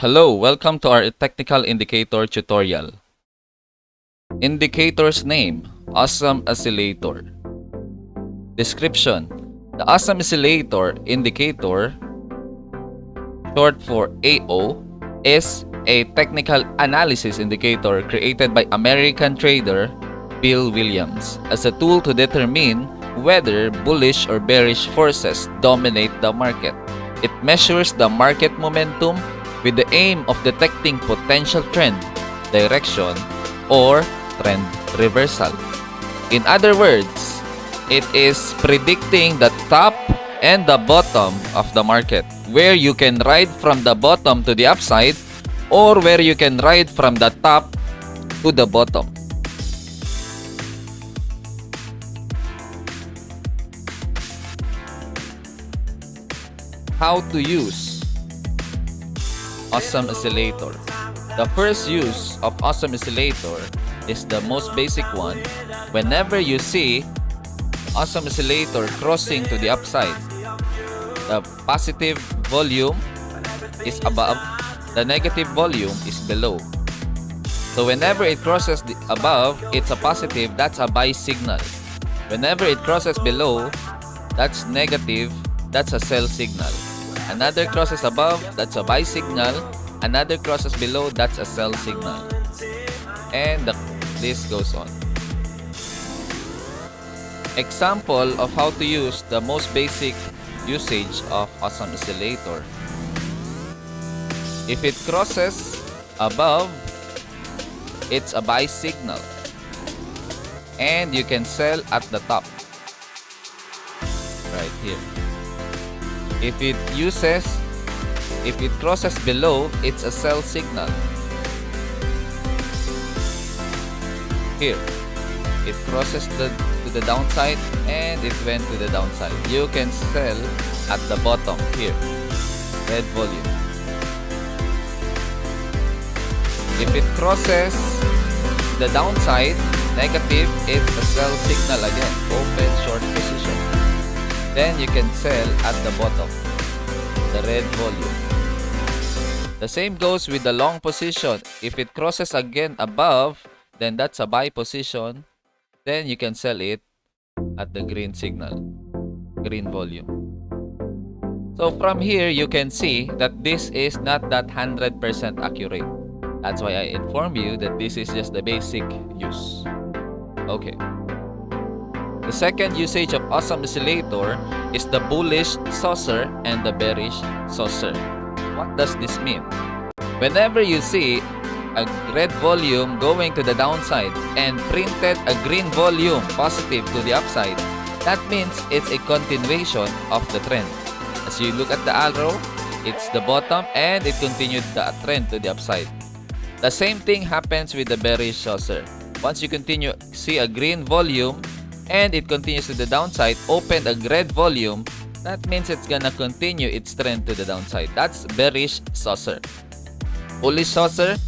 Hello, welcome to our technical indicator tutorial. Indicator's name, Awesome Oscillator. Description: the Awesome Oscillator indicator, short for AO, is a technical analysis indicator created by American trader Bill Williams as a tool to determine whether bullish or bearish forces dominate the market. It measures the market momentum with the aim of detecting potential trend, direction, or trend reversal. In other words, it is predicting the top and the bottom of the market, where you can ride from the bottom to the upside or where you can ride from the top to the bottom. How to use Awesome Oscillator. The first use of Awesome Oscillator is the most basic one. Whenever you see Awesome Oscillator crossing to the upside, the positive volume is above, the negative volume is below. So whenever it crosses the above, it's a positive, that's a buy signal. Whenever it crosses below, that's negative, that's a sell signal. Another crosses above, that's a buy signal. Another crosses below, that's a sell signal. And the list goes on. Example of how to use the most basic usage of Awesome Oscillator. If it crosses above, it's a buy signal. And you can sell at the top. Right here. If it crosses below, it's a sell signal. Here, it crosses to the downside and it went to the downside. You can sell at the bottom here, red volume. If it crosses the downside, negative, it's a sell signal again, open short position. Then you can sell at the bottom, the red volume. The same goes with the long position. If it crosses again above, then that's a buy position. Then you can sell it at the green signal, green volume. So from here, you can see that this is not that 100% accurate. That's why I inform you that this is just the basic use. Okay. The second usage of Awesome Oscillator is the bullish saucer and the bearish saucer. What does this mean? Whenever you see a red volume going to the downside and printed a green volume positive to the upside, that means it's a continuation of the trend. As you look at the arrow, it's the bottom and it continued the trend to the upside. The same thing happens with the bearish saucer. Once you see a green volume and it continues to the downside, opened a red volume, that means it's gonna continue its trend to the downside. That's bearish saucer. Bullish saucer,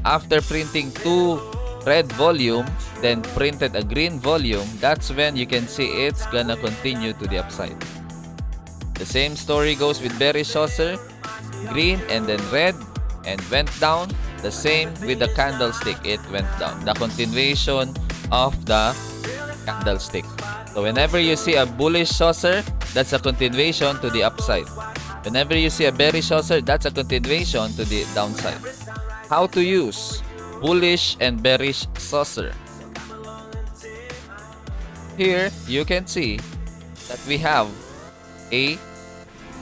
after printing two red volume, then printed a green volume, that's when you can see it's gonna continue to the upside. The same story goes with bearish saucer, green and then red and went down. The same with the candlestick, it went down. The continuation of the candlestick. So whenever you see a bullish saucer, that's a continuation to the upside. Whenever you see a bearish saucer, that's a continuation to the downside. How to use bullish and bearish saucer. Here, you can see that we have a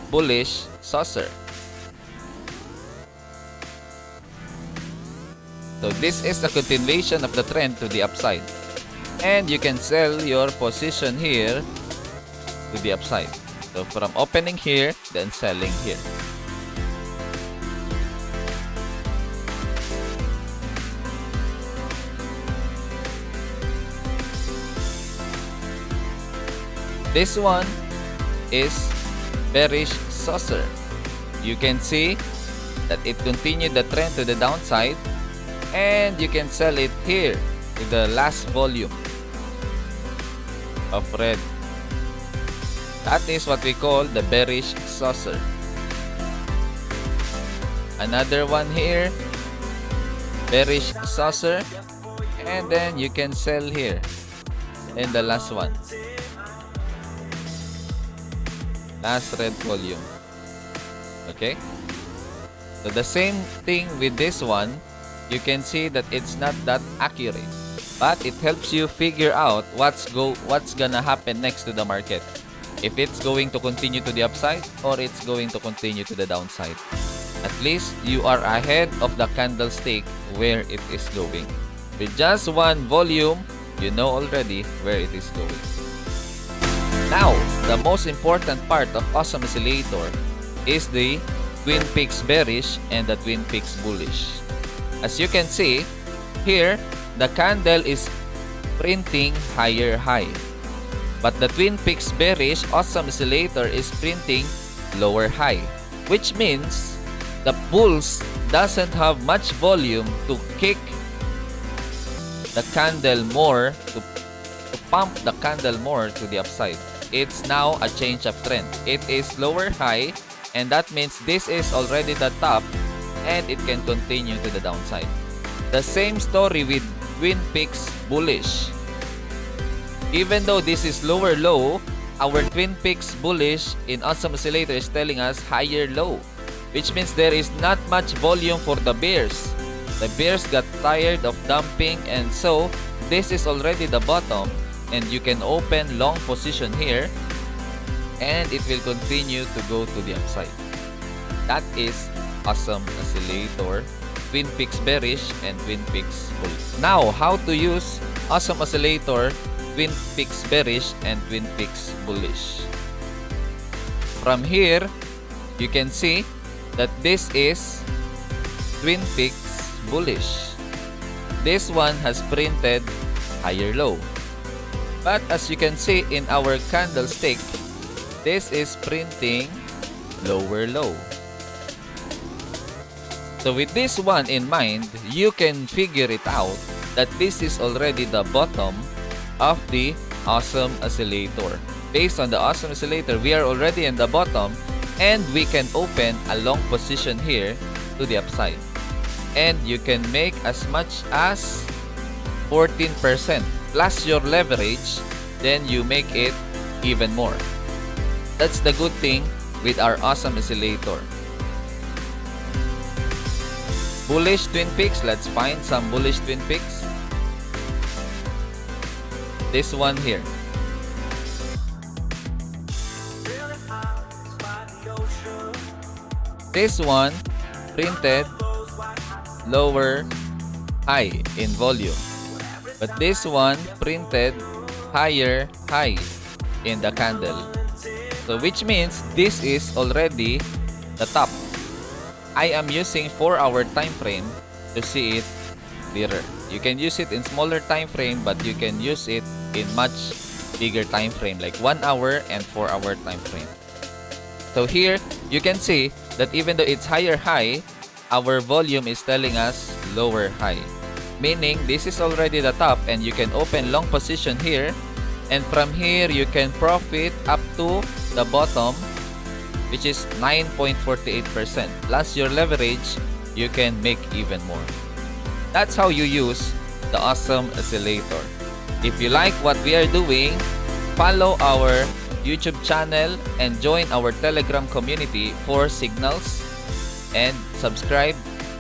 bullish saucer. So this is a continuation of the trend to the upside. And you can sell your position here to the upside. So from opening here, then selling here. This one is bearish saucer. You can see that it continued the trend to the downside and you can sell it here to the last volume of red. That is what we call the bearish saucer. Another one here, bearish saucer, and then you can sell here. And the last one, last red volume. Okay, so the same thing with this one. You can see that it's not that accurate, but it helps you figure out what's gonna happen next to the market, if it's going to continue to the upside or it's going to continue to the downside. At least you are ahead of the candlestick where it is going. With just one volume, you know already where it is going. Now, the most important part of Awesome Oscillator is the Twin Peaks bearish and the Twin Peaks bullish. As you can see, here, the candle is printing higher high. But the Twin Peaks bearish Awesome Oscillator is printing lower high, which means the bulls doesn't have much volume to kick the candle more, to pump the candle more to the upside. It's now a change of trend. It is lower high, and that means this is already the top, and it can continue to the downside. The same story with Twin Peaks bullish. Even though this is lower low, our Twin Peaks bullish in Awesome Oscillator is telling us higher low, which means there is not much volume for the bears. The bears got tired of dumping, and so this is already the bottom, and you can open long position here, and it will continue to go to the upside. That is Awesome Oscillator, Twin Peaks bearish and Twin Peaks bullish. Now, how to use Awesome Oscillator, Twin Peaks bearish and Twin Peaks bullish. From here, you can see that this is Twin Peaks bullish. This one has printed higher low. But as you can see in our candlestick, this is printing lower low. So with this one in mind, you can figure it out that this is already the bottom of the Awesome Oscillator. Based on the Awesome Oscillator, we are already in the bottom, and we can open a long position here to the upside. And you can make as much as 14% plus your leverage, then you make it even more. That's the good thing with our Awesome Oscillator. Bullish Twin Peaks. Let's find some bullish Twin Peaks. This one here. This one printed lower high in volume, but this one printed higher high in the candle. So which means this is already the top. I am using 4-hour time frame to see it clearer. You can use it in smaller time frame, but you can use it in much bigger time frame, like 1 hour and 4-hour time frame. So here you can see that even though it's higher high, our volume is telling us lower high, meaning this is already the top, and you can open long position here, and from here you can profit up to the bottom, which is 9.48%. Plus your leverage, you can make even more. That's how you use the Awesome Oscillator. If you like what we are doing, follow our YouTube channel and join our Telegram community for signals, and subscribe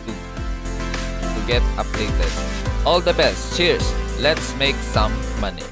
to get updated. All the best. Cheers. Let's make some money.